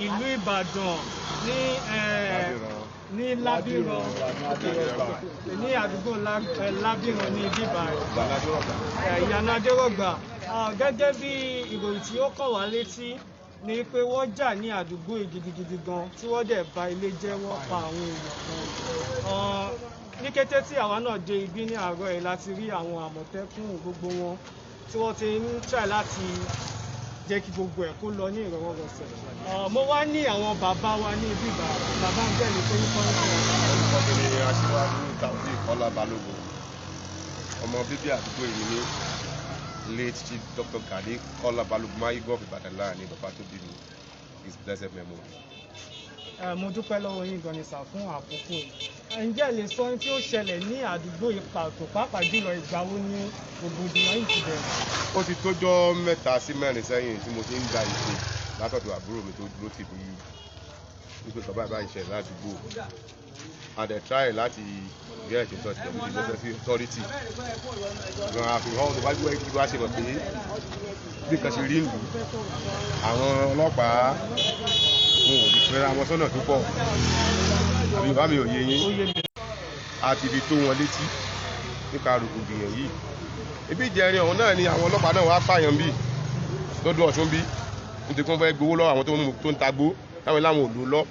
ìlú Ìbàdàn ní Lábìrán ní àdúgbò Lábìrán ní bíbá ìyànà Adérọ̀gbà. Gẹ́gẹ́ bí ìròyìn tí ó kàn wá létí ni pé wọ́n jà ní àdúgbò gidigidi gan tí wọ́n dẹ̀ ba ilé jẹ́, wọ́n pa àwọn èèyàn kan. Ní kété tí àwa náà dé ibi ní àárọ̀ yìí láti rí àwọn Àmọ̀tẹ́kùn gbogbo wọn tí wọ́n ti ń try láti jẹ́ kí gbogbo ẹ̀ kó lọ ní ìrọ̀wọ́rọ̀sẹ̀. Mo wá ní àwọn bàbá wa ní ibi ìgbà bàbá ń bẹ̀rẹ̀ pé nípa ń sọ. Orúkọ mi ni Aṣíwájú Taofeek Kọ́lá Balógun, ọmọ bíbí àdúgbò yìí ní late Chief Dr. Gani Kọ́lá Balógun Mayigo of Ìbàdàn láàrin bàbá tó bí mi, his blessed memory. Mo dúpẹ́ lọ́wọ́ yín gan ni sà fún àkókò yìí. Ǹjẹ́ lè sọ ohun tí ó ṣẹlẹ̀ ní àdúgbò ìpàtó pàápàá jùlọ ìgbà wo ni rògbòdìyàn yìí ti bẹ̀rẹ̀? Ó ti tójọ́ 3 sí 4 sẹ́yìn tí mo ti ń gba ìpè látọ̀dọ̀ àbúrò mi tó dúró tì mí wípé bàbá ìbá ìṣẹ̀lẹ̀ ládùúgbò, and I try láti get in touch with the necessary authority. Gan àfihàn tó bá gbé kí wá ṣe mọ̀ pé bí kan ṣe rí ìlú àwọn ọlọ́pàá wọn ò ní fẹ́ra wọn sọ́nà tó pọ̀, àbí bá mi ò yé yín, àti ibi tó wọn létí nípa rògbòdìyàn yìí. Ibi ìjẹrin ọ̀hún náà ni àwọn ọlọ́pàá náà wá pààyàn bí lọ́dún Ọ̀ṣun bí nítorí wọ́n fẹ́ gbowó lọ́wọ́ àwọn tó ń tagbó táwọn láwọn ò lò lọ,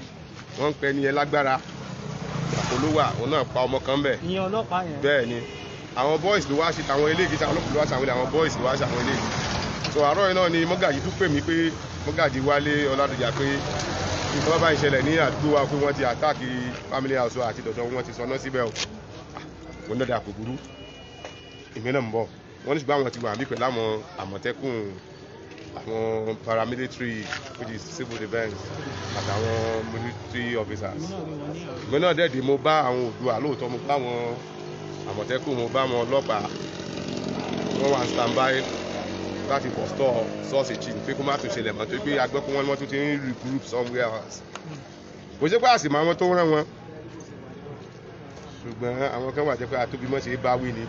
wọ́n ń pẹ́ ní ẹ lágbára àpolówà òun náà pa ọmọ kan bẹ̀. Ìyẹn ọlọ́pàá yẹn. Bẹ́ẹ̀ ni àwọn boys ló wá ṣe tàwọn eléyìí, táwọn ọlọ́pàá ló wá ṣàwọn àwọn boys ló wá ṣe àwọn eléyìí. So àárọ̀ yìí náà ni mọ́gàjì tún pè mí pé mọ́gàjì Wálé Ọládùjà pé nǹkan bá ìṣẹ̀lẹ̀ ní àdúgbò wa pé wọ́n ti àtáàkì family house àti dọ̀dọ̀ wọn ti sọná síbẹ̀ o. Mo ní dàda kò burú, èmi náà ń bọ̀. Wọ́n ní ṣùgbọ́n àwọn ti wà níbí pẹ̀lú àwọn Àmọ̀tẹ́kùn, àwọn paramilitary which is civil defence àtàwọn military officers. Ìgbẹ́ náà dẹ̀dẹ̀ mo bá àwọn Oòduà lóòótọ́, mo bá àwọn Àmọ̀tẹ́kùn, mo bá àwọn ọlọ́pàá, wọ́n wà standby láti forestall source chief pé kó má tún ṣẹlẹ̀ mọ́, tó pé agbẹ́ kó wọ́n tún ti ń regroup somewhere else. Kò ṣe pé àsìmọ́ àwọn tó rán wọn, ṣùgbọ́n àwọn kan wà jẹ́ pé àtúbímọ́ ṣe bá wí ni,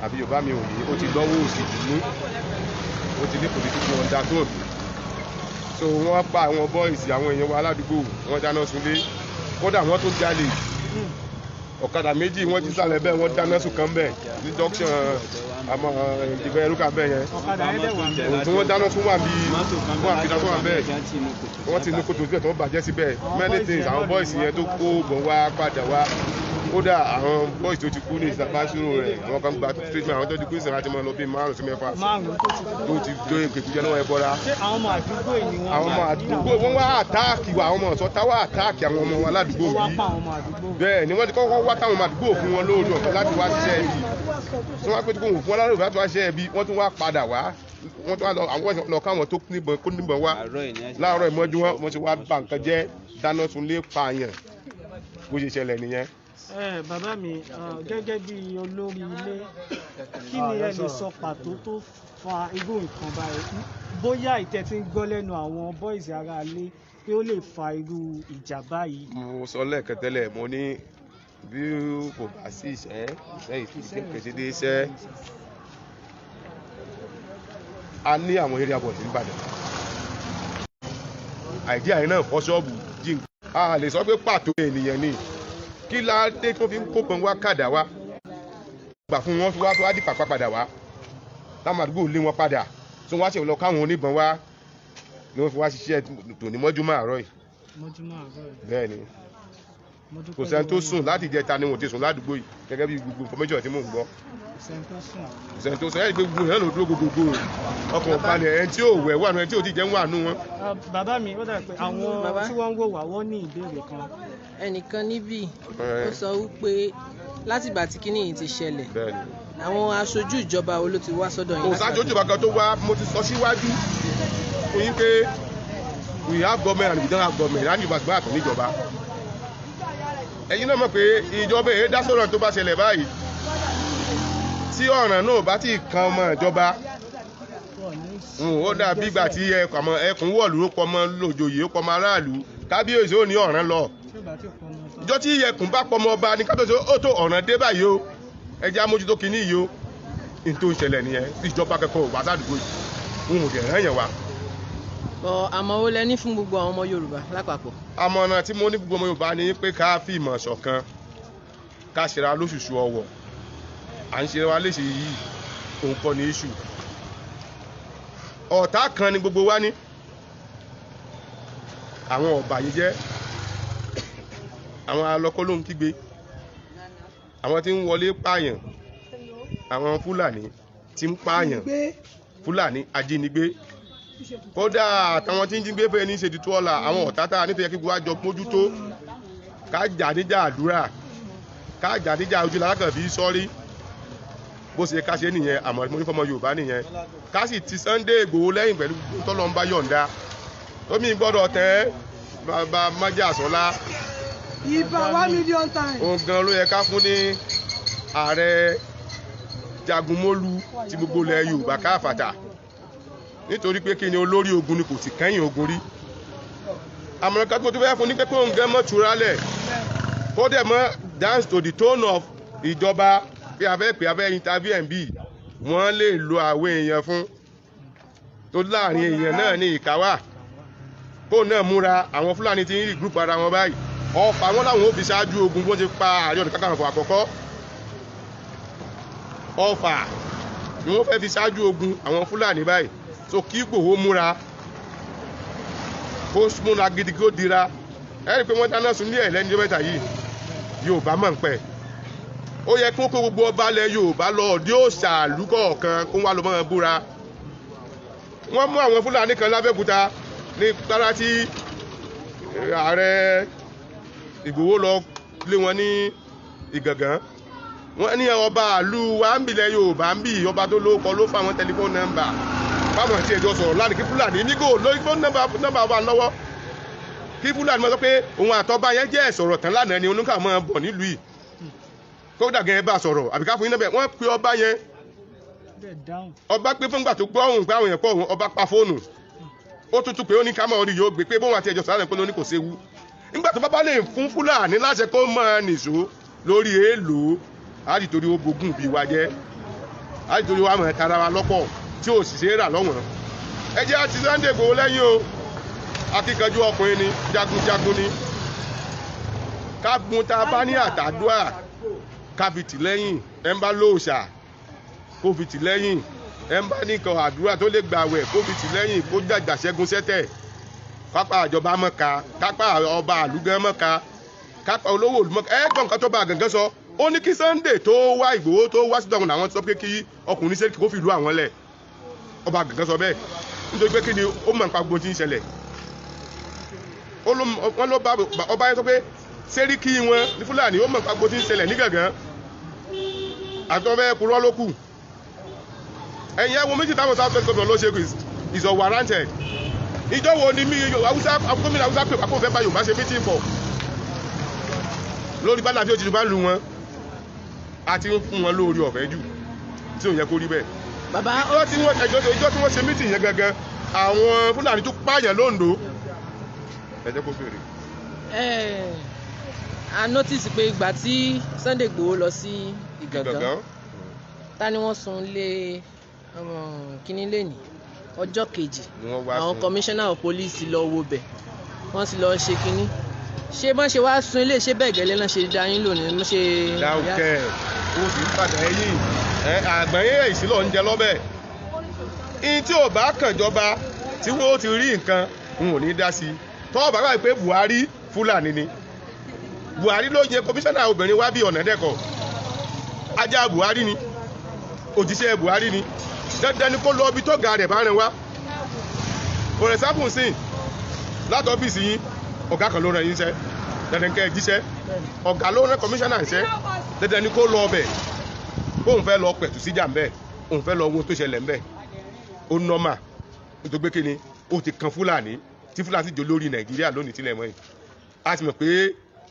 àbí Yorùbá mi ò yé, ó ti lọ́wọ́ òsì dùnú, ó ti ní political undertone. So wọ́n pa àwọn boys àwọn èèyàn wa aládùúgbò, wọ́n dáná sunlé, kódà wọ́n tún jalè. Ọ̀kadà méjì wọ́n jí sálẹ̀ bẹ́ẹ̀, wọ́n dáná sùn kan bẹ́ẹ̀ ní junction àmọ́ ìdìbò ẹrúkà bẹ́ẹ̀ yẹn. Òun tí wọ́n dáná sún wà bí wọ́n àfihàn tó wà bẹ́ẹ̀, wọ́n ti ní kòtò síbẹ̀ tó bàjẹ́ síbẹ̀. Many things àwọn boys yẹn tó kó bọ̀ wá padà wá, kódà àwọn boys tó ti kú ní ìsàpáṣírò rẹ̀, àwọn kan gba treatment, àwọn tó ti kú ìsìn láti máa lọ bí 5 sí 6 tó ti dó ìpèkújẹ náà ẹ bọ́ra. Ṣé àwọn ọmọ àdúgbò yìí ni wọ́n? Àwọn ọmọ àdúgbò wọ́n wá àtáàkì wa, àwọn ọmọ ọ̀sọ́ táwa àtáàkì àwọn ọmọ wa ládùúgbò yìí. Bẹ́ẹ̀ ni wọ́n ti kọ́kọ́ wá táwọn ọmọ àdúgbò fún wọn lóòótọ́ ọ̀fẹ́ láti wá ṣiṣẹ́ ẹbí. Tí wọ́n á pé tí kò wọ́n fún wọn láròó láti wá ṣiṣẹ́ ẹbí, wọ́n tún wá padà wá, wọ́n tún wá lọ àwọn lọ káwọn tó níbọn wá láàárọ̀ ìmọ́jú wọn ti wá bà nǹkan jẹ́, dáná sunlé pààyàn, bó ṣe ṣẹlẹ̀ nìyẹn. Bàbá mi, gẹ́gẹ́ bí olórí ilé, kí ni ẹ lè sọ pàtó tó fa irú nǹkan báyìí? Bóyá ìtẹ́ ti ń gbọ́ lẹ́nu àwọn boys ara ilé pé ó lè fa irú ìjà báyìí. Mo sọ lẹ́ẹ̀kan tẹ́lẹ̀, mo ní bí kò bá sí iṣẹ́ ìkéde iṣẹ́, a ní àwọn area boys ní Ìbàdàn. Àìdí àyè náà fọ́ ṣọ́ọ̀bù jí nǹkan. A lè sọ pé pàtó ènìyàn ni. Kí ládé tó fi ń kópọn wá kàdà wá, gbà fún wọn fi wá tó wá dì pàpà padà wá, táwọn àdúgbò lé wọn padà, tó wá ṣe lọ káwọn oníbọn wá ni wọ́n fi wá ṣiṣẹ́ tòní mọ́júmọ́ àárọ̀ yìí. Bẹ́ẹ̀ ni kò sẹ́ni tó sùn láti ìjẹta ni wọ́n ti sùn ládùúgbò yìí, gẹ́gẹ́ bí gbogbo information tí mò ń gbọ́. Kò sẹ́ni tó sùn, ẹ̀rí pé gbogbo ìyẹn ló dúró gbogbo ọkàn balẹ̀, ẹni tí ò wẹ̀ wà nù, ẹni tí ò ti jẹun wà nù wọn. Bàbá mi, ó dàbí pé àwọn tí wọ́n ń wò wá wọ́n ní ìbéèrè kan. Ẹnìkan níbí ó sọ wípé látìgbà tí kíní yìí ti ṣẹlẹ̀, àwọn aṣojú ìjọba wo ló ti wá sọ́dọ̀ yín? Kò sáájú ìjọba kan tó wá, mo ti sọ síwájú fún yín pé we have government and we don't have government, láti ìbàgbọ́ àtọ̀ níjọba. Ẹ̀yin náà mọ̀ pé ìjọba èyí dá sọ̀rọ̀ tó bá ṣẹlẹ̀ báyìí, tí ọ̀ràn náà bá ti kan ọmọ ìjọba, ó dàbí ìgbà tí ẹkùn wọ̀lú ó pọ̀ mọ́ lòjòyè ó pọ̀ mọ́ aráàlú, kábíyèsí ó ní ọ̀ràn lọ. Ìjọ tí ẹkùn bá pọ̀ mọ́ ọba ní kábíyèsí ó tó ọ̀ràn dé báyìí o, ẹjẹ́ amójútó kìíní yìí o. Ní tó ń ṣẹlẹ̀ nìyẹn, ìjọba kẹ́kọ̀ọ́ wà sádùúgbò yìí, òun ò dẹ̀ rán yẹn wá. àmọ́ ó lẹ ní fún gbogbo àwọn ọmọ Yorùbá lápapọ̀. àmọ̀ràn tí mo ní gbogbo ọmọ Yorùbá ni pé ká fi ìmọ̀ ṣọ̀kan ká ṣera lóṣùṣù ọwọ̀ à ń ṣe wa léṣe yìí òun kọ́ ní iṣu ọ̀tá kan ni gbogbo wa ní àwọn ọ̀bàyéjẹ́ àwọn alọ́kọ́lóhun kígbe àwọn tí ń wọlé pààyàn àwọn Fúlàní tí ń pààyàn Fúlàní ajínigbé kódà àtàwọn tí ń jí gbé fẹ́ ní ṣètùtù ọ̀la àwọn ọ̀tá tá a nítorí kí gbogbo àjọ mójútó ká jà níjà àdúrà ká jà níjà ojú làákàn fi sọ́rí bó ṣe ká ṣe nìyẹn àmọ́ mo ní fọmọ Yorùbá nìyẹn ká sì ti Sunday Igboho lẹ́yìn pẹ̀lú tọ́lọ́mbá yọ̀ǹda tómi gbọ́dọ̀ tẹ́ bàbá Májàsọ́lá ìbá 1 million times. òun gan ló yẹ ká fún ní ààrẹ Jagunmólú ti gbogbo ilẹ̀ Yorùbá káfàtà nítorí pé kí ni olórí ogun ni kò sì kẹ́yìn ogun rí àmọ́ ká tó fẹ́ fún ní pé òun gan mọ́ turalẹ̀ kó dẹ̀ mọ́ dance to the tone of ìjọba pé abẹ́ interview ẹ̀ ń bì wọ́n lè lo àwọn èèyàn fún tó láàrin èèyàn náà ní ìkáwà kó náà múra àwọn Fúlàní ti ń rí group ara wọn báyìí ọ̀fà wọn làwọn ò fi ṣáájú ogun bó ti pa Ààrẹ Ọ̀nà Kakanfò àkọ́kọ́ ọ̀fà ni wọ́n fẹ́ fi ṣáájú ogun àwọn Fúlàní báyìí so kí Ìgbòho múra kó múra gidi kó dira ẹ rí i pé wọ́n dáná sun ní ẹ̀ lẹ́ni mẹ́ta yìí Yorùbá mọ̀ ń pẹ́ ó yẹ kó gbogbo ọba ilẹ̀ Yorùbá lọ ọ̀dí òṣàlú kọ̀ọ̀kan kó wá lọ mọ́ búra wọ́n mú àwọn Fúlàní kan l'Abẹ́òkúta ní tara tí Ààrẹ Ìgbòho lọ lé wọn ní Ìgàngán wọ́n ní ọba àlú wa ń bìlẹ̀ Yorùbá ń bì ọba tó lóko ló fáwọn tẹlifóònù nọ́mbà fáwọn tí ẹjọ́ sọ̀rọ̀ lánàá kí Fúlàní nígò lórí fóònù nọ́mbà wà lọ́wọ́ kí Fúlàní máa sọ pé òun àtọ́ba yẹn jẹ́ ìsọ̀rọ̀ tán lánàá ni oníkà máa bọ̀ nílùú yìí kó dàgẹ́ ẹ bá sọ̀rọ̀ àbí ká fún yín náà bẹ́ẹ̀ wọ́n pe ọba yẹn ọba pé fúngbà tó gbọ́ òun pé àwọn èèyàn pọ̀ òun ọba pa fóònù ó tútù pé ó ní ká máa rí yóò gbé pé bóun àti ẹjọ́ sọ̀rọ̀ pé ó ní kò séwu nígbà tó bá lè fún Fúlàní láṣẹ kó máa nìṣó lórí èèlò àdìtorí ó bogún bí wa jẹ́ àdìtorí wa mọ̀ tara wa lọ́pọ̀ tí ò sì ṣe é rà lọ́wọ́n ẹ jẹ́ àti Sunday Igboho lẹ́yìn o akíkanjú ọkùnrin ni jagunjagun ni ká gun tá a bá ní àtàdúà ká fi tì lẹ́yìn ẹ̀ ń bá lóòṣà kó fi tì lẹ́yìn ẹ̀ ń bá nìkan àdúrà tó lè gbàwẹ̀ kó fi tì lẹ́yìn kó jàjà ṣẹ́gun sẹ́tẹ̀ kápá àjọba mọ́ka kápá ọba àlùgán mọ́ka kápá olówó olùmọ́ka ẹ̀ gbọ́n nǹkan tó bá Gàngán sọ ó ní kí Sunday tó wá Ìgbòho tó wá sídọ̀hún làwọn ti sọ pé kí ọkùnrin Sẹ́ríkì kó fi ìlú àwọn lẹ̀ ọba Gàngán sọ bẹ́ẹ̀ nítorí pé kí ni ó mọ̀ nípa gbogbo tí ń ṣẹlẹ̀ wọ́n ló bá ọba yẹn sọ pé Sẹ́ríkì wọn ní Fúlàní ó mọ̀ nípa gbogbo tí ń ṣẹlẹ̀ ní Gàngán àtọ́fẹ́ purọ́ ló kù ẹ̀yìn ẹ̀wọ̀n méjì táwọn South West Governor ló ṣe is unwarranted ìjọ wo ni gómìnà Haúsá pè pápó fẹ́ bá Yorùbá ṣe meeting pọ̀ lórí bá dàbí òjijì bá lu wọn àti ń fún wọn lórí ọ̀fẹ́ jù tí ò yẹ kó rí bẹ́ẹ̀. bàbá ìjọ tí wọ́n ṣe meeting yẹn gangan àwọn Fúlàní tó pààyàn l'Oǹdó ẹ jẹ́ kó béèrè. a notice pé ìgbà tí Sunday Igboho lọ sí Ìgàngán ta ni wọ́n sun lé kínní lẹ́nìí ọjọ́ kejì àwọn commissioner of police lọ wo bẹ̀ wọ́n sì lọ ṣe kínní ṣé bọ́n ṣe wá sun ilé ṣé bẹ́ẹ̀ gẹ́lẹ́ náà ṣe dá yín lónìí mo ṣe. dáúkẹ́ ó sì ń padà ẹ̀yìn àgbáyé ìsílọ̀ ń jẹ lọ́bẹ̀ ihun tí ò bá kànjọba tí wọ́n ti rí nǹkan n ò ní dá sí i tọ́wọ́ bàbá pé Buhari Fúlàní ni Buhari ló yẹ commissioner obìnrin wá bí Ọ̀nàdẹ́kọ̀ ajá Buhari ni òjíṣẹ́ Buhari ni dandan ni kó lọ ibi tó ga rẹ̀ bá rìn wá for example sin láti ọ́fíìsì yín ọ̀gá kan ló rán yín iṣẹ́ dandan kẹ́ ẹ jíṣẹ́ ọ̀gá ló rán kọmíṣánná iṣẹ́ dandan ni kó lọ ọbẹ̀ bóun fẹ́ lọ pẹ̀tù síjà ń bẹ̀ òun fẹ́ lọ wo tó ṣẹlẹ̀ ń bẹ̀ ó nọ́mà nítorí pé kí ni ó ti kan Fúlàní tí Fúlàní sì jọ lórí Nàìjíríà lónìí tílẹ̀ mọ́ yìí a ti mọ̀ pé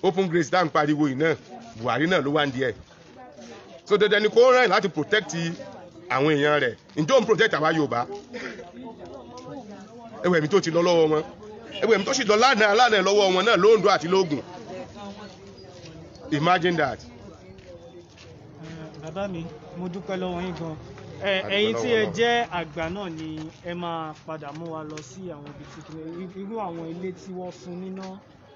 open grace dá ń pariwo yìí náà Buhari náà ló wá ń di ẹ̀ so dandan ni kó rán láti protect àwọn èèyàn rẹ̀ ǹjọ́ ń protect àwa Yorùbá ẹwẹ̀ mi tó ti lọ lọ́wọ́ wọn ẹwẹ̀ mi tó sì lọ lánàá lọ́wọ́ wọn náà l'Oǹdó àti l'Ògùn imagine that. bàbá mi mo dúpẹ́ lọ́wọ́ yín gan ẹ̀yin tí ẹ jẹ́ àgbà náà ni ẹ máa padà mú wa lọ sí àwọn ibi tí irú àwọn ilé tí wọ́n fún níná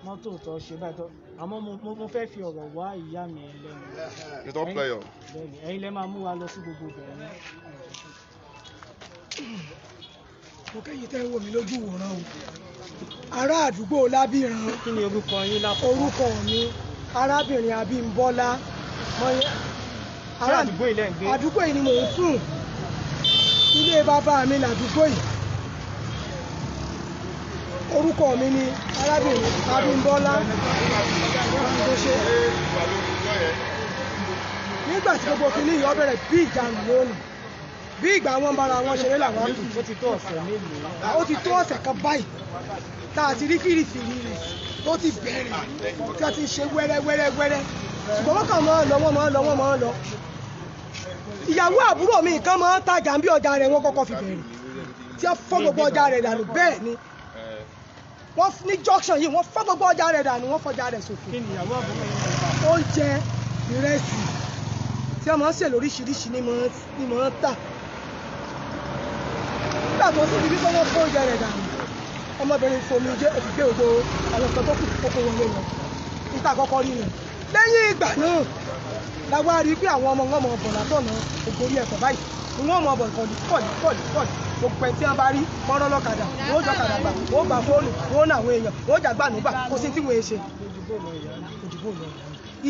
mọ́tò tó ṣe báyìí tó àmọ́ mo fẹ́ fi ọ̀rọ̀ wá ìyá mi lẹ́nu. ẹ̀yin lẹ máa mú wa lọ sí gbogbo bẹ̀rẹ̀ ní. mo kẹ́yìn tẹ́ ń wò mí lójú ìwòran o ará àdúgbò Lábìrán. kí ni orúkọ yín lápapọ̀? orúkọ mi arábìnrin Abímbọ́lá. ṣé àdúgbò ilẹ̀ ń gbé? àdúgbò yìí ni mò ń sùn ilé bàbá mi làdúgbò yìí. orúkọ mi ni arábìnrin Abímbọ́lá. nígbà tí gbogbo kìíní yìí ó bẹ̀rẹ̀ bí ìjànù lónìí bí ìgbà wọn bára wọn ṣeré làwọn kù. ó ti tó ọ̀sẹ̀ mélòó? ó ti tó ọ̀sẹ̀ kan báyìí tá a ti rí fìrìfìrì rẹ̀ tó ti bẹ̀rẹ̀ tí a ti ṣe wẹ́rẹ́wẹ́rẹ́wẹ́rẹ́ ṣùgbọ́n wọ́n kàn máa ń lọ wọ́n máa ń lọ wọ́n máa ń lọ. ìyàwó àbúrò mi kan máa ń tajà bí ọjà rẹ̀ wọ́n kọ́kọ́ fi bẹ̀rẹ̀ tí wọ́n fọ́ gbogbo ọjà rẹ̀ dànù bẹ́ẹ̀ ni wọ́n ní junction yìí wọ́n fọ́ gbogbo ọjà rẹ̀ dànù wọ́n fọjà rẹ̀ ṣòfò. kí ni ìyàwó àbúrò yín náà? oúnjẹ ìrẹsì tí wọ́n máa ń ṣe lóríṣiríṣi ni máa ń tà. nígbà tó sì di wípé wọ́n fọ́ oúnjẹ rẹ̀ dànù ọmọbìnrin fomi jẹ́ òfìgbé ògbó àwọn ọ̀sán tó kù kókó wọlé lọ níta àkọ́kọ́ rí rẹ̀. lẹ́yìn ìgbà náà la wá rí pé àwọn ọmọ wọn mọ ọbọ̀ látọ̀nà ògbórí ẹ̀kọ́ báyìí ni wọ́n mọ ọbọ̀ kọ̀ọ̀lì gbogbo ẹ̀ tí wọ́n bá rí mọ́rọ́ lọ́kadà wọ́n jọ kàdà gbà wọ́n gbà fóònù wọ́n náà àwọn èèyàn wọ́n jà gbà nígbà kò sí tí wọ́n ṣe.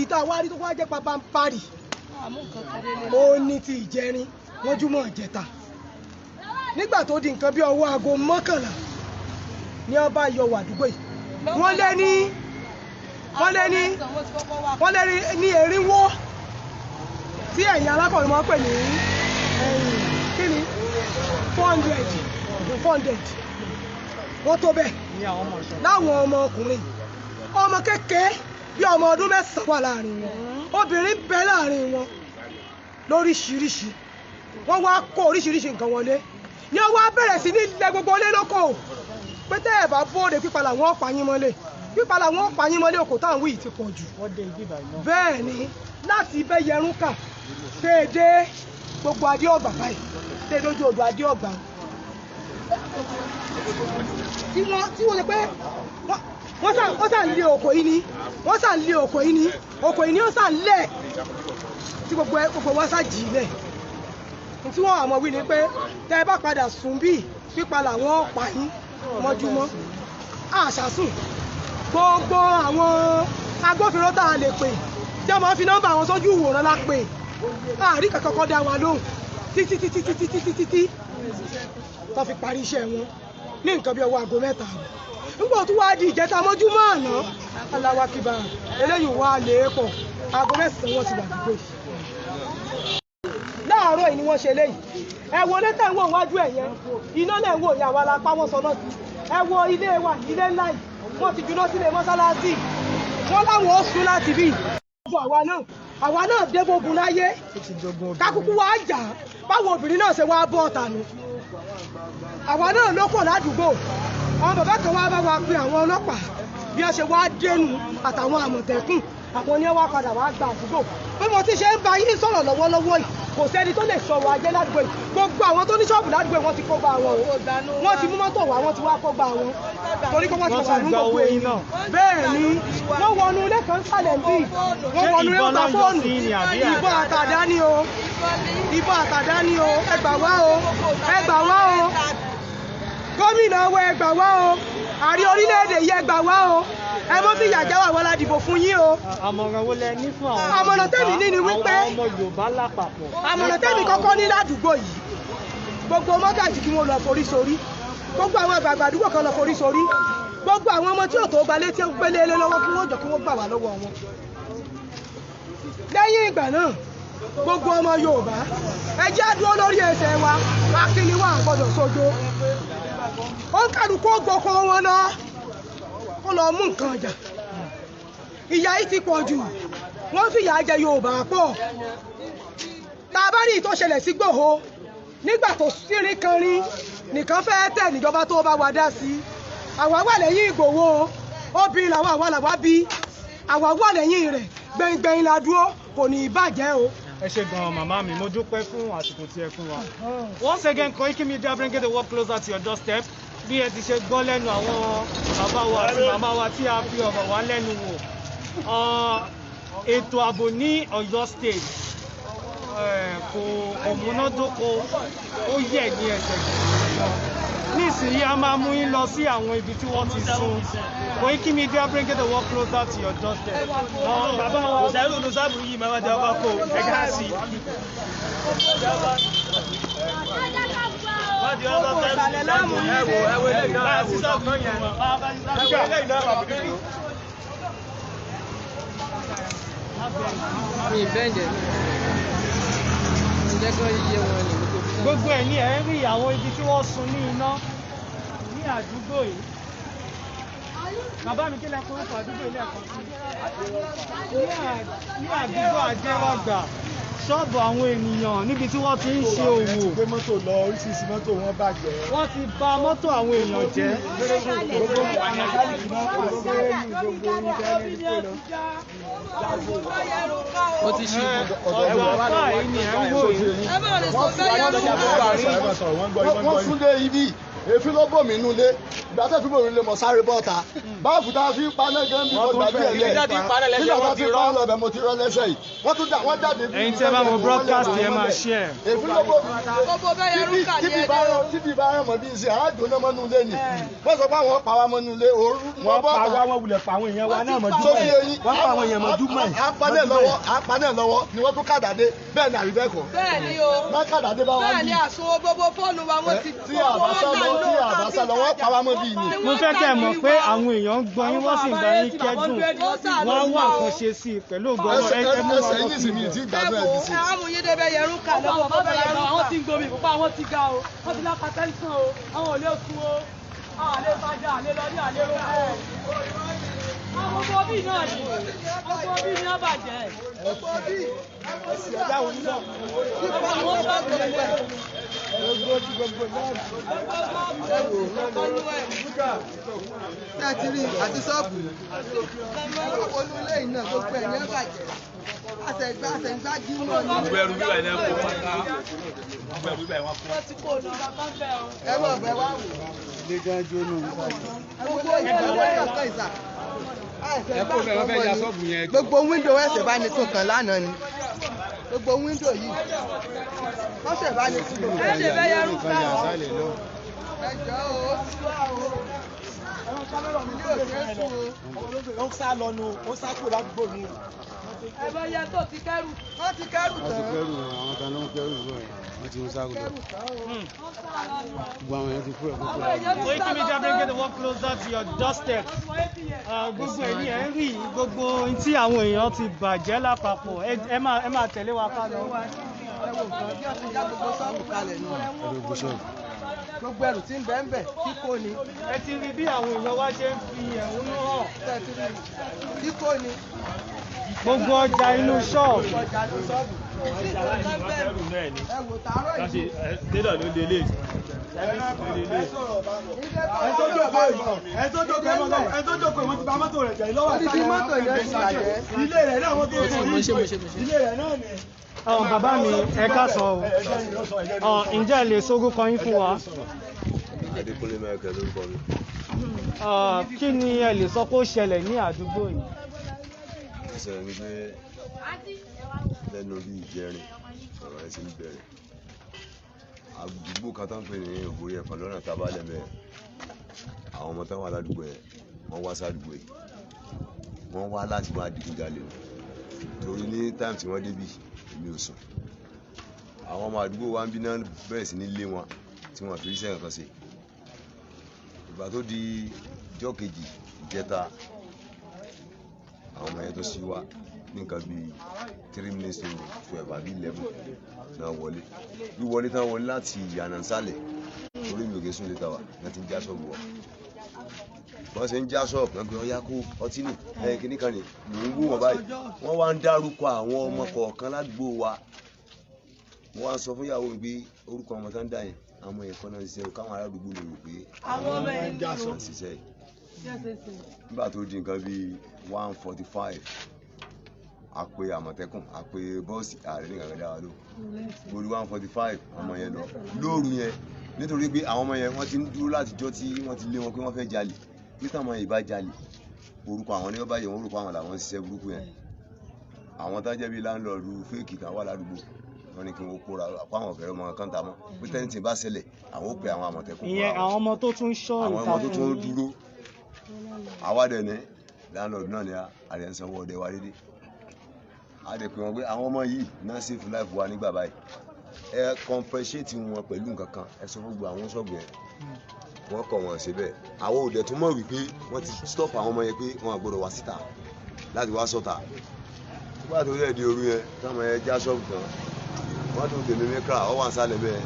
ìta wá rí tó wá jẹ́ pabamparì ó ní ti ìjẹrin wọ́n júmọ̀ ìjẹta nígbà tó di nǹkan bí ọwọ́ aago mọ́kànlá ní ọba yọ wàdúgbò yìí wọ́n lé ní erinwó tí ẹ̀yin alákọ̀wé máa ń pè ní kíni 400 wọ́n tó bẹ́ẹ̀ láwọn ọmọkùnrin ọmọ kékeré bí ọmọ ọdún 9 wà láàrin wọn obìnrin bẹ láàrin wọn lóríṣiríṣi wọ́n wá kó oríṣiríṣi nǹkan wọlé ní ọwọ́ bẹ̀rẹ̀ sí ní ilẹ̀ gbogbo ilé lóko pé tẹ́ ẹ̀ bá bóde pípa làwọn ọ̀pá yín mọ́lé pípa làwọn ọ̀pá yín mọ́lé òkò táwọn wíì ti pọ̀ jù. bẹ́ẹ̀ ni láti ibẹ̀ yẹrun kà déédé gbogbo Adéọ̀gbà báyìí déédé ojú odò Adéọ̀gbà tí wọ́n ṣe pé wọ́n sàn lé òkò yìí ni òkò yìí ni ó sàn lẹ̀ tí gbogbo wọn sá jì í lẹ̀ tí wọ́n àmọ́ wí ni pé tẹ́ ẹ bá padà sùn bíi pípa làwọn ọ̀pá yín mọ́júmọ́ àṣàsùn gbogbo àwọn agbófinró tá a lè pè tí a máa fi nọ́mbà àwọn sójú ìwòran la pè àárí kankan kọ́ dá wa lóhùn títí tó fi parí iṣẹ́ wọn ní nǹkan bí ọwọ́ aago 7 nígbà tó wá di ìjẹta mọ́júmọ́ àná aláwakíbà eléyìí wá lè pọ̀ aago 9 wọ́n ti wà dùgbò láàárọ̀ yìí ni wọ́n ṣe léyìí ẹ wo létà ń wò wájú ẹ̀ yẹn iná náà ń wò ìyá wa la pa wọ́n sọ náà sí ẹ wo ilé wa ilé ńlá yìí wọ́n ti juná sílé mọ́sálásí wọ́n láwọn ó sún láti bí àwa náà débógun láyé kákúkú wá jà báwo obìnrin náà ṣe wá bọ́ ọ̀tà nù àwa náà ló pọ̀ ládùúgbò àwọn bàbá kan wá bá wa pe àwọn ọlọ́pàá bí wọ́n ṣe wá dénú àtàwọn àmọ̀tẹ́kùn àwọn ni wọ́n padà wá gba àdúgbò bí mo ti ṣe ń bá yín sọ̀rọ̀ lọ́wọ́lọ́wọ́ yìí kò sẹ́ni tó lè sọ̀rọ̀ ajé ládùúgbò yìí gbogbo àwọn tó ní ṣọ́ọ̀bù ládùúgbò yìí wọ́n ti kó bá wọn o wọ́n ti mú mọ́tò wá wọ́n ti wá kó bá wọn torí pé wọ́n ti wà ní gbogbo èèyàn bẹ́ẹ̀ ni wọ́n wọnú ilé kan sálẹ̀ bí wọ́n wọnú ilé ọ̀tá fóònù ìbọn àtàdá ni o ẹ gbà wá o gómìnà wa ẹ gbà wá o ààrẹ orílẹ̀-èdè yìí ẹ gbà wá o ẹ mọ́ fi yàjá wà wọ́n la dìbò fún yín o. àmọ̀ràn wo lẹ ní fún àwọn àmọ̀ràn tẹ́mi ní ni wípé ọmọ Yorùbá lápapọ̀. àmọ̀ràn tẹ́mi kọ́kọ́ ní ládùúgbò yìí gbogbo mọ́gàjì kí wọ́n lọ forí sórí gbogbo àwọn àgbààgbà àdúgbò kan lọ forí sórí gbogbo àwọn ọmọ tí ò tó gbalé tí ó gbélé lé lọ́wọ́ kí wọ́n jọ kí wọ́n gbà wá lọ́wọ́ wọn. lẹ́yìn ìgbà náà gbogbo ọmọ Yorùbá ẹ jẹ́ á dúró lórí ẹsẹ̀ wa akíní wa gbọ́dọ̀ sójó ó ń kálukú gboko wọn lọ ó lọ mú nǹkan ọjà ìyà yìí ti pọ̀ jù wọ́n fìyà jẹ Yorùbá pọ̀ tá a bá rí ìtọ́ ṣẹlẹ̀ sí Ìgbòho nígbà tó sírí kan rí nìkan fẹ́ tẹ̀ níjọba tó bá wa dá sí àwa wà lẹ́yìn Ìgbòho obìnrin làwa bí àwa wà lẹ́yìn rẹ̀ gbẹ̀ngbẹ̀yìn la dúró kò ní í bàjẹ́ o. ẹ ṣé gan màmá mi, mo dúpẹ́ fún àsìkò tí ẹ fún wa. Once again, Koiki Media bringing the work closer to your doorstep. Bí ẹ ti ṣe gbọ́ lẹ́nu àwọn bàbá wa àti màmá wa tí a fi ọ̀rọ̀ wá lẹ́nu wò. Ètò ààbò ní Ọ̀yọ́ State kò múnádóko, ó yẹ̀ ní ẹsẹ̀. Nísìnyí a máa mú yín lọ sí àwọn ibi tí wọ́n ti sún. Koiki Media bringing the work closer to your doorstep. Bàbá wa ṣàìrò ló sábà yìí máa wá jẹ ọkọ kó ẹgbẹ́ sí. Gbogbo ẹ̀ ní ẹ̀ ń rí àwọn ibi tí wọ́n sun ní iná ní àdúgbò yìí. Bàbá mi kí lẹ kórúkọ àdúgbò ilé ẹ̀kọ́ sí? Ní àdúgbò Adérọ̀gbà, ṣọ́ọ̀bù àwọn ènìyàn níbi tí wọ́n ti ń ṣe òwò. Gbé mọ́tò lọ, oríṣiríṣi mọ́tò wọn bàjẹ́. Wọ́n ti bà mọ́tò àwọn èèyàn jẹ́. Mo ti ṣe ọ̀dọ̀ àpá yìí ni ẹ̀ ń wò yìí. Wọ́n súnlé ibi. Èéfín ló bò mí nulẹ̀, ìgbà tó fi bò mí lé mọ̀ sáré bọ́ta. Báàbù tá a fi paná gan bí mo gbàgbé ẹ̀ lẹ̀. Nígbà tó fi paná lọ́bẹ̀ mo ti rọ́ lẹ́sẹ̀ yìí. Wọ́n jáde bí. Ẹ̀yin tí ẹ bá mọ broadcast yẹn máa share. Èéfín ló bò mí. Tíbi bá rán mọ̀ bí n ṣe àádùn náà mọ́nú ilé ni. Wọ́n sọ pé àwọn pa wá mọ́nú ilé òru. Wọ́n pa wá wọn wulẹ̀ pa àwọn èèyàn wa náà mọ̀ dúpẹ́. Wọ́n pa àwọn èèyàn mọ̀ dúpẹ́. Àpánẹ̀ lọ́wọ́ ni wọ́n tún kàdàdé bẹ́ẹ̀ ni àríbẹ́kọ̀. Bẹ́ẹ̀ni o. Wọ́n kàdàdé bá wọn bí. Bẹ́ẹ̀ni àsùnwọ̀n gbogbo fóònù wa wọ́n ti tí àbáṣá lọ wọ́n pa wá mọ́ bí ni. Mo fẹ́ kẹ́ ẹ mọ̀ pé àwọn èèyàn ń gbọ́ yín wọ́n sì ń bá yín kẹ́dùn. Wọ́n á wá nǹkan ṣe sí i pẹ̀lú ògbọ́n náà. Ẹsẹ̀ yìí sì mi ti gbàgbọ́ ẹ̀ bí sí. Àwọn yìí débẹ̀ yẹrù kà lọ́wọ́ bàbá yẹrù kà. Àwọn tí ń gbomi ìfúnpá àwọn ti ga o, wọ́n ti lápá tẹ́lifíṣàn o, àwọn ò lè kú o, àwọn àlè bàjẹ́ àlè lọ́rí àlè rọ́pò. Àwọn ọmọ bíi náà ni, ọmọ bíi ní àbàjẹ́. Ọmọ bíi Ẹ̀dá wo nílò? àwọn bá gbẹ̀gbẹ̀. Tẹ́tìrì àti sọ́ọ̀bù olúlé iná gbogbo ẹ̀ ní ẹ̀bàjẹ́ àtẹ̀gbá jímọ̀ ní. Gbogbo ẹrù bíbẹ̀ ní ẹ̀kọ́ pátá. Gbogbo ẹrù bíbẹ̀ wọn kú. Ẹ mọ̀ bẹ́ẹ̀ wá wò. Ilé gan jóná. Gbogbo ìgbàlódé ọ̀sán ìsà. Ẹ̀kọ́ bẹ̀rẹ̀ wọ́n fẹ́ ya sọ́ọ̀bù yẹn. Gbogbo wíńdò ẹ̀sẹ̀ bá ní tún kan lánàá ni. Gbogbo wíńdò yìí. Wọ́n ṣẹ̀ bá ní tún gbogbo ẹ̀. Ẹ̀jẹ̀ bẹ́ yẹrù kà o. Ẹjọ́ o. Ó sá lọ nu, ó sá kúrò ládùúgbò mi. Ẹ̀bẹ̀ yẹn tó ti kẹ́rù. Wọ́n ti kẹ́rù tán. Àwọn kan ló ń kẹ́rù bọ̀ wọ́n ti ń sá kúrò. Gbogbo àwọn yẹn ti kúrò kúrò. Koiki Media bringing the work closer to your doorstep. Gbogbo ẹ̀yin ẹ̀ ń rí gbogbo ohun tí àwọn èèyàn ti bàjẹ́ lápapọ̀. Ẹ máa tẹ̀lé wa ká lọ. Bí ọ̀sìn já gbogbo sọ́ọ̀bù kalẹ̀ nù. Gbogbo ẹrù tí ń bẹ ń bẹ kíkó ni. Ẹ ti rí bí àwọn èèyàn wá ṣe ń fi ẹ̀hónú hàn. Tẹ́tìrì kíkó ni. Gbogbo ọjà inú ṣọ́ọ̀bù. Ọjà ló sọ́ọ̀bù. Ẹ wò tààrọ̀ yìí. Tẹ́lọ̀ ló lélẹ̀. Ẹ tó jókòó ìwọ́n ti bà mọ́tò rẹ̀ jẹ́ lọ́wọ́ Odidi mọ́tò yẹn ti bàjẹ́. ilé rẹ̀ náà wọ́n tó sọ ilé rẹ̀ náà ni. Bàbá mi ẹ káàsán o. Ǹjẹ́ ẹ lè sórúkọ yín fún wa? Adékúnlé Michael lórúkọ mi. Kí ni ẹ lè sọ pé ó ṣẹlẹ̀ ní àdúgbò yìí? Ìṣẹ̀lẹ̀ ni pé lẹ́nu bí ìjẹrin ọ̀rọ̀ ẹ̀ ti ń bẹ̀rẹ̀. Àdúgbò kan tó ń pè ní Ògbórí Ẹ̀fọ̀n lọ́nà Tábálẹ̀ mẹ́rin. Àwọn ọmọ tó wà ládùúgbò yẹn wọ́n wá sádùúgbò yìí. Wọ́n wá láti máa digunjalè o. Torí ní táìmù tí wọ́n débí èmi ò sùn. Àwọn ọmọ àdúgbò wa ń bí náà bẹ̀rẹ̀ sí ní lé wọn tí wọ́n fi ríṣẹ́ nǹkan ṣe. Ìgbà tó di ijọ́ kejì ìjẹta àwọn ọmọ yẹn tó ṣí wá ní nǹkan bíi 3 minutes to 12 àbí 11 náà wọlé. Wíwọlé tán wọlé láti ìyànà sálẹ̀ torí mi ò gé sún lé tàwa láti ń já ṣọ́ọ̀bù wọ̀. Wọ́n ṣe ń já ṣọ́ọ̀bù náà pé ọyá kó ọtí nì kíní kan nì mò ń wò wọ́n báyìí. Wọ́n wá ń dárúkọ àwọn ọmọ kọ̀ọ̀kan ládùúgbò wa. Mo wá ń sọ fún ìyàwó mi pé orúkọ ọmọ tán dà yẹn àwọn ẹ̀kọ́ náà ṣiṣẹ́ káwọn aládùúgbò lè rò pé Àwọn ọmọ ẹ̀ ń já ṣọ́ọ̀bù ṣiṣẹ́ yìí. Nígbà tó di nǹkan bíi 1:45 a pe Àmọ̀tẹ́kùn a pe bọ́ọ̀sì ààrẹ ní gàgàdà wa ló gbòòrò 145 ọmọ yẹn lọ lóòrù yẹn nítorí pé àwọn ọmọ yẹn wọ́n ti ń dúró látijọ́ tí wọ́n ti lé wọn pé wọ́n fẹ́ jalè títà ọmọ yìí bá jalè orúkọ àwọn ní wọ́n bá yẹ wọ́n orúkọ àwọn làwọn ń ṣiṣẹ́ burúkú yẹn àwọn tó jẹ́ bíi láńlọ́ọ̀dù fẹ́ẹ̀kì kan wà ládùúgbò wọ́n ní kí wọ́n kóra àpá àwọn ọ̀fẹ́ ọmọ kan ta mọ́ pé tẹ́ǹtì bá ṣẹlẹ̀ àwọn ó pe àwọn Àmọ̀tẹ́kùn. ìyẹn àwọn ọmọ tó tún ṣọ́ ìta àwọn ọmọ tó tún dúró àwádẹ ní láńlọ́ọ̀dù náà ni àrẹ ń sanwó ọdẹ wa dédé a dẹ̀ pé wọn pé àwọn ọmọ yìí náà save life wa nígbà báyìí ẹ compensate wọn pẹ̀lú nǹkan kan ẹ sọ fún gbogbo àwọn ṣọ́ọ̀bù yẹn wọ́n kọ̀ wọ́n síbẹ̀ àwọn òde tó mọ̀ wípé wọ́n ti stop àwọn ọmọ yẹn pé wọ́n àgbọ̀dọ̀ wá síta láti wá sọ́ta nígbà tó yẹ di òru yẹn táwọn yẹn já ṣọ́ọ̀bù tán wọ́n tó tèmi mẹ́kà ọ wà sálẹ̀ bẹ́ẹ̀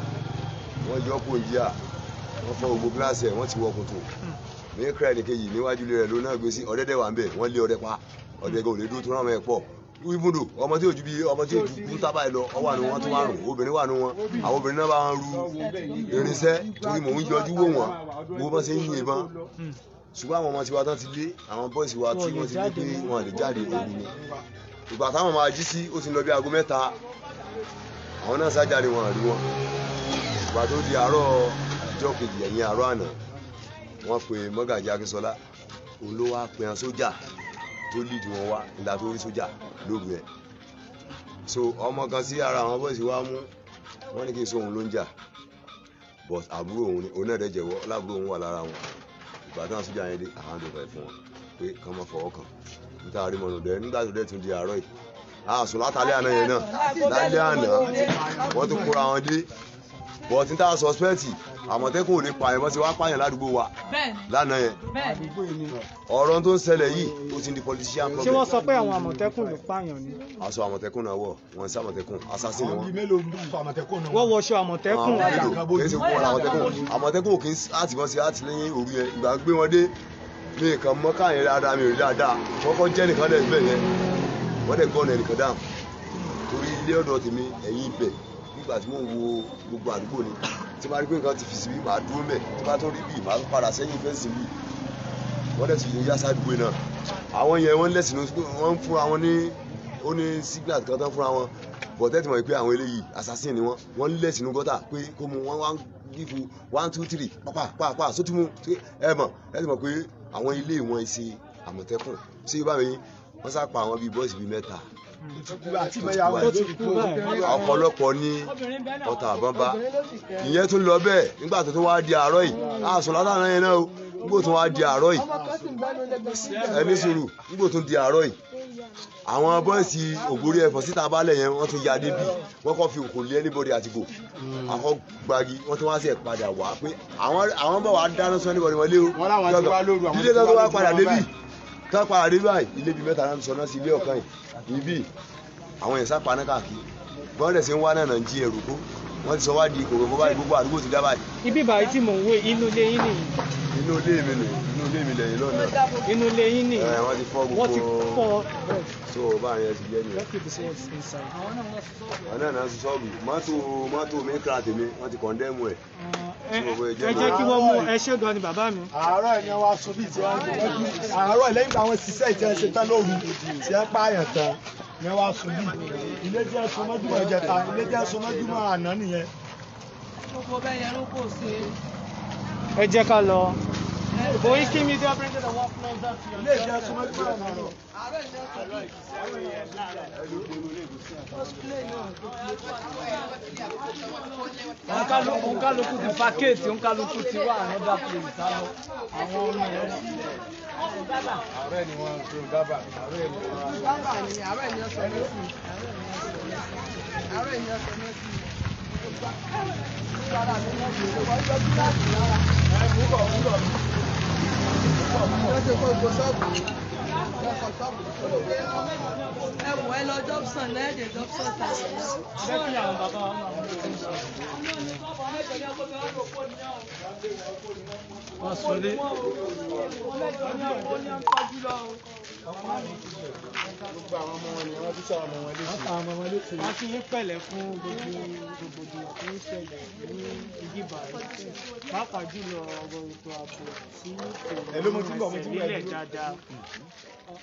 wọ́n yọ kó ń jíà wọ́n fọ gbogbo gíláàsì ẹ̀ wọ́n ti wọ kòtò mẹ́kà ẹnìkejì níwájú ilé rẹ̀ ló náà gbé sí ọ̀dẹ́dẹ́ wà ń bẹ̀ wọ́n lé ọdẹ pa ọdẹ gan ò lè dúró tó ráwọn ẹ̀ pọ̀ ibùdó ọmọ tí òjú bí ọmọ tí òjú kú tábà ẹ lọ ọwọ́ àánú wọn tó wà rùn obìnrin wà nù wọn àwọn obìnrin náà bá wọn ru irinṣẹ́ torí mò ń yọjú wò wọn wo bá ṣe ń yin ìbọn ṣùgbọ́n àwọn ọmọ tiwa tán ti lé àwọn bọ́ọ̀sì wa tí wọ́n ti lé pé wọn lè jáde òru ni ìgbà táwọn máa jí sí ó ti lọ bí aago mẹ́ta àwọn náà sájáde wọn àrí wọn ìgbà tó di àárọ̀ ọjọ́ kejì ẹ̀yìn àárọ̀ àná wọ́n pe Mọ́gàjí Akínsọ́lá òun ló wá pe hàn sójà tó lead wọn wá nígbà tó rí sójà lóru ẹ̀ so ọmọ kan sí ara àwọn bọ́ọ̀sì wa mú wọ́n ní kí n sọ òun ló ń jà but àbúrò òun náà dẹ̀ jẹ́wọ́ lábúrò òun wà lára wọn ìgbà táwọn sójà yẹn dé àwọn àdókòó ẹ̀ fún wọn pé kán má fọwọ́ kàn níta rí mọ̀nà dẹ̀ nígbà tó dẹ̀ tún di àárọ̀ yìí àsùn látàlẹ́ àná yẹn náà lálẹ́ àná wọ́n tún kóra wọn dé but níta sọ́spẹ́ẹ̀tì Àmọ̀tẹ́kùn ò lè pààyàn wọ́n ti wá pààyàn ládùúgbò wa lánàá yẹn ọ̀rọ̀ tó ń ṣẹlẹ̀ yìí ó ti di politician problem. ṣé wọ́n sọ pé àwọn Àmọ̀tẹ́kùn ló pààyàn ni. aṣọ Àmọ̀tẹ́kùn náà wọ̀ wọ́n ń sá Àmọ̀tẹ́kùn assassin ni wọ́n. wọ́n wọṣọ Àmọ̀tẹ́kùn Àmọ̀tẹ́kùn kì í àtìmọ́ sí àtìlẹ́yìn òru yẹn ìgbà gbé wọn dé mi nǹkan mọ́ká yẹn dáadáa mi ò rí dáadáa wọ́n kọ́ jẹ́ nìkan dẹ̀ bẹ́ẹ̀ yẹn wọ́n dẹ̀ gbọ́n ẹnìkan dáhùn torí ilé ọ̀dọ̀ tèmi ẹ̀yìn ibẹ̀ nígbà tí mò ń wo gbogbo àdúgbò ni tí bá rí pé nǹkan ti fi síbí màá dúró mẹ́ tí bá tó rí bíi màá padà sẹ́yìn fẹ́ǹsì mi wọ́n dẹ̀ ti yẹ yá sádùúgbò náà àwọn yẹn wọ́n lẹ̀sìn wọ́n ń fúnra wọn ní ó ní signal kan tán fúnra wọn bọ̀tẹ́ tí wọ́n pé àwọn eléyìí assassin ni wọ́n lẹ̀sìn gọ́tà pé kó mu wọ́n wá gífu 1 2 3 pàpàpàpà sótúmù ẹ ti mọ̀ pé àwọn ilé wọn ṣe Àmọ̀tẹ́kùn ṣé ibà mi wọ́n sá pa àwọn bíi bọ́ọ̀sì bíi mẹ́ta ọ̀pọ̀lọpọ̀ ní ọ̀tá àbọ̀n bá ìyẹn tún lọ bẹ́ẹ̀ nígbà tó wá di àárọ̀ yìí àsùn látàná yẹn náà o nígbà tó wá di àárọ̀ yìí ẹni sùúrù nígbà tó di àárọ̀ yìí àwọn bọ́ọ̀sì ògbórí ẹ̀fọ́ síta balẹ̀ yẹn wọ́n tún ya débi wọ́n kọ́ fi òkò lé anybody àtìgbò àwọn gbagi wọ́n tún wá sí ẹ̀ padà wá pé àwọn bá wà á dáná sọ anybody wọlé o ilé tó wá padà débi tá padà débi báyìí ilé bíi mẹ́ta náà sọ náà sí ilé ọ̀kan yìí ibi àwọn yẹn sápa náà káàkiri bọ́n dẹ̀ sí ń wá náà jí ẹrù kó wọ́n ti sọ wá di kòkòrò báyìí gbogbo àdúgbò ti dá báyìí. ibi báyìí tí mò ń wé inú ilé yín nìyí. inú ilé mi nìyí inú ilé mi lẹ́yìn lọ́nà. inú ilé yín nìyí. wọ́n ti fọ́ gbogbo. wọ́n ti fọ́. so báyìí ẹ ti jẹ́ nìyẹn. àwọn náà náà sọ sọ́ọ̀bù mọ́tò mi kíra tèmi wọ́n ti kọ̀ndẹ́mù ẹ̀. ẹ jẹ́ kí wọ́n mú ẹ ṣé gan ni bàbá mi. àárọ̀ ẹ̀ ni wọ́n aṣọ bíi ti wọ́n àárọ̀ ẹ̀ lẹ́yìn àwọn ṣiṣẹ́ ìjẹun ṣe tán lóru tí ẹ pààyàn tán ni wọ́n aṣọ bíi ilé jẹ́ sọmọ́júmọ́ ìjẹta ilé jẹ́ sọmọ́júmọ́ àná nìyẹn. gbogbo bẹ́ẹ̀ yẹn ló kò sí. ẹ jẹ́ ká lọ. Koiki Media bringing the work closer to your ilé jẹ́ sọmọ́júmọ́ àná. Òǹkálukú ti fàkéètì òǹkálukú ti wà another place àwọn ọmọ ẹ̀. ààrẹ ni wọ́n ń so gábà ààrẹ ni wọ́n ń gábà ni ààrẹ ni ọ̀sẹ̀ mẹ́sì ààrẹ ni ọ̀sẹ̀ mẹ́sì ìgbàlá mi náà ti ṣe wọ́n jọ́jú láti lára wọ́n ti kó gbogbo ṣọ́ọ̀bù ẹ wọ ẹ lọ Dobson lẹ́ẹ̀dẹ̀ Dobson tàbí. ṣé kí àwọn bàbá wa máa wọ́n sọlé. gbogbo àwọn ọmọ wọn ni wọ́n tún sọ̀rọ̀ ọmọ wọn léṣe. wọ́n ti ń pẹ̀lẹ́ fún gbogbo rògbòdìyàn tó ń ṣẹlẹ̀ ní ìdìbà yìí pàápàá jùlọ ọ̀rọ̀ ètò ààbò tí kò ní ẹsẹ̀ nílẹ̀ dáadáa.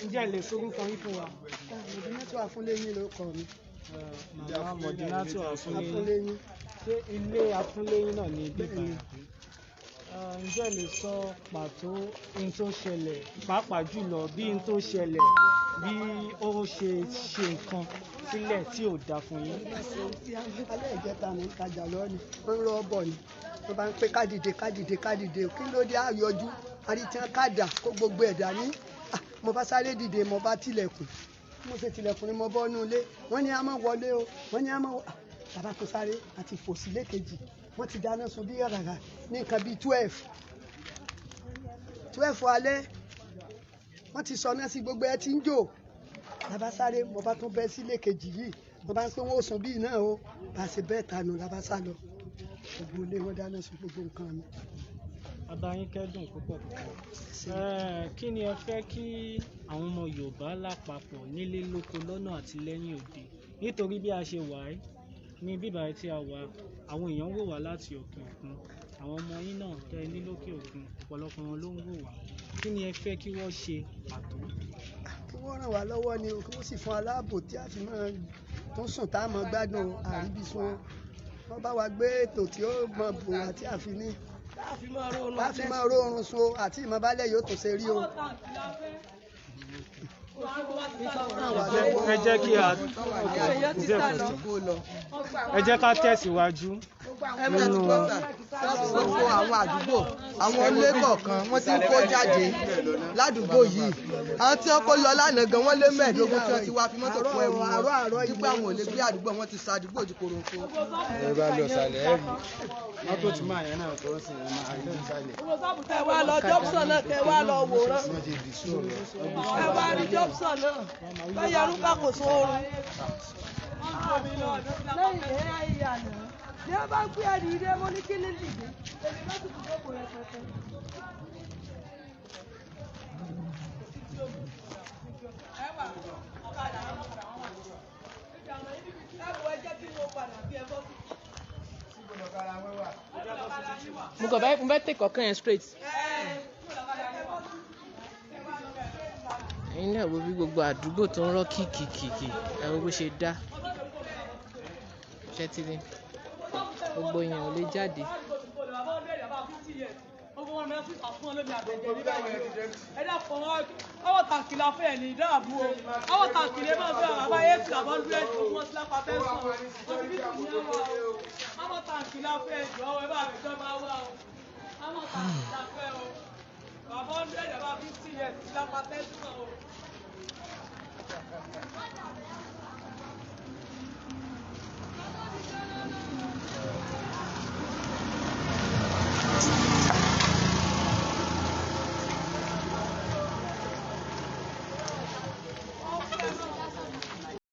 ǹjẹ́ ẹ lè sorúkọ yín fún wa. Mọ̀dínátù Afúnléyìn ló kọ mi. Màmá Mọ̀dínátù Afúnléyìn. Ṣé ilé Afúnléyìn náà ní bíbá yìí? Ǹjẹ́ ẹ lè sọ pàtó ohun tó ṣẹlẹ̀ pàápàá jùlọ bí ohun tó ṣẹlẹ̀ bí ó ṣe ṣe nǹkan sílẹ̀ tí ò dáa fún yín? Alẹ́ ìjẹta ní ìtajà lọ́ọ́ ni wọ́n ń rọ́ bọ̀ ni wọ́n bá ń pé kádìdé kí ló dé àyọjú àrítiàn kádà kó gbogbo ẹ̀dá ní mo bá sáré dìde mo bá tilẹ̀kùn mo ṣe tilẹ̀kùn ni mo bọ́ nú ilé wọ́n ní a máa wọlé o wọ́n ní a máa bàbá tó sáré àti fòsí lẹ́kejì wọ́n ti dáná sun bí rárá ní nǹkan bíi 12 alẹ́ wọ́n ti sọ náà sí gbogbo ẹ ti ń jò bàbá sáré mo bá tún bẹ́ sí lẹ́kejì yìí mo bá ń pé wọ́n ó sùn bíi náà o bá a ṣe bẹ́ẹ̀ tanu bàbá sá lọ gbogbo ilé wọn dáná sun gbogbo nǹkan mi. Adáyín kẹ́dùn púpọ̀ kí ni ẹ fẹ́ kí àwọn ọmọ Yorùbá lápapọ̀ nílé lóko lọ́nà àti lẹ́yìn òde nítorí bí a ṣe wà ẹ́ ní bíbá tí a wà àwọn èèyàn wò wá láti òkè òkun àwọn ọmọ yín náà tẹ ní lókè òkun ọ̀pọ̀lọpọ̀ wọn ló ń wò wá kí ni ẹ fẹ́ kí wọ́n ṣe pàtó. kí wọ́n ràn wá lọ́wọ́ ni kí wọ́n sì fún aláàbò tí a fi máa tó sùn tá a máa gbádùn àríbísùn wọ́n bá wa gbé ètò tí ó mọ bò àti àfi ní láti máa rọrùn sun àti ìmọ̀bálẹ̀ yóò tó ṣe rí o. ẹ jẹ́ ká tẹ̀síwájú nínú gbogbo àwọn àdúgbò àwọn ilé kọ̀ọ̀kan wọ́n ti ń kó jáde ládùúgbò yìí àwọn tí wọ́n kó lọ lánàá gan wọ́n lé mẹ́ẹ̀ẹ́dógún tí wọ́n ti wá fi mọ́tò kó ẹrù wọn nípa àwọn ò lè gbé àdúgbò wọn ti sa àdúgbò di koronko. ẹ bá lọ sàlẹ̀ ẹ rí mọ́tò tí máa yẹn náà tó ń sìn máa rí sàlẹ̀. ẹ wá lọ Jobson náà kẹ wá lọ wòran ẹ wá rí Jobson náà bẹ́ẹ̀ arúgbó kò sún oorun. lẹ́yìn ìhẹ́ ìyá náà ní wọ́n bá gbé ẹ̀rí ilé mọ́ ní kíní dìde èmi bá tún kúrò kò rẹpẹtẹ. mo kàn báyìí mo bẹ́ẹ̀ tẹ̀ kọ̀ọ̀kan yẹn straight. ẹ̀yin náà wo bí gbogbo àdúgbò tó ń rọ́ kìkìkìkì ẹ̀ wo bó ṣe dá ṣẹ́ tí ní gbogbo èèyàn ò lè jáde. ọwọ́ tàǹkìlà fẹ́ ní ìdáàbò ọwọ́ tàǹkìlà máa fẹ́ àbá èsì àbọ̀dúrẹ́ tó wọ́n sí lápá fẹ́sàn ọwọ́ tàǹkìlà fẹ́ ìjọ ẹ bá fi jọba wá o ọwọ́ tàǹkìlà fẹ́ o àbọ̀dúrẹ́ àbá 50 years lápá fẹ́sàn o.